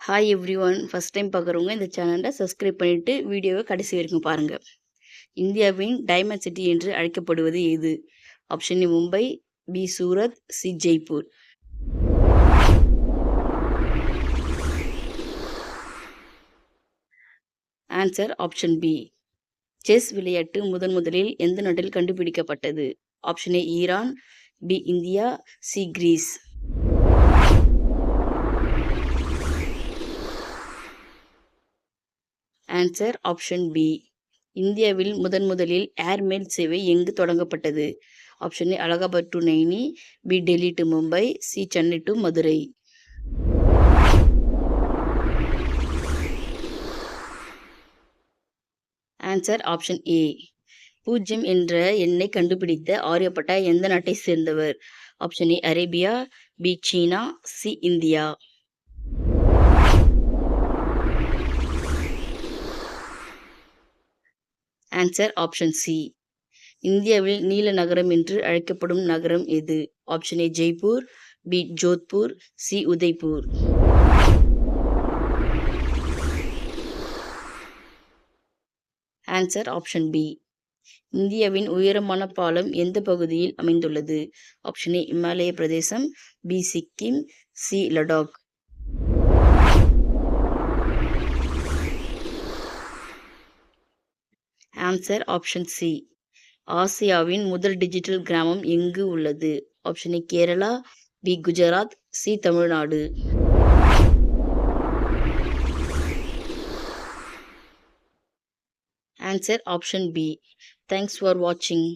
Hi everyone. First time பார்க்குறவங்க இந்த சேனலை சப்ஸ்கிரைப் பண்ணிட்டு வீடியோவை கடைசி வரைக்கும் பாருங்க. இந்தியாவின் டைமண்ட் சிட்டி என்று அழைக்கப்படுவது எது? Option A Mumbai, B Surat, C Jaipur. Answer option B. Chess விளையாட்டு முதலில் எந்த நாட்டில் கண்டுபிடிக்கப்பட்டது? Option A Iran, B India, C Greece. Answer option B. இந்தியாவில் முதலில் ஏர்மெயில் சேவை எங்கு தொடங்கப்பட்டது? Option A Allahabad to Naini, B Delhi to Mumbai, C Chennai to Madurai. Answer option A. 0 என்ற எண்ணை கண்டுபிடித்த ஆரியப்பட்டா எந்த நாட்டை சேர்ந்தவர்? Option A Arabia, B China, C India. Answer option C. இந்தியாவில் நீல நகரம் என்று அழைக்கப்படும் நகரம் எது? Option A Jaipur, B Jodhpur, C Udaipur. Answer option B. இந்தியாவின் உயரமான பாலம் எந்த பகுதியில் அமைந்துள்ளது? Option A Himalaya Pradesh, B Sikkim, C Ladakh. Answer option C. ஆசியாவின் முதல் டிஜிட்டல் கிராமம் எங்கு உள்ளது? Option A Kerala, B Gujarat, C Tamil Nadu. Answer option B. Thanks for வாட்சிங்.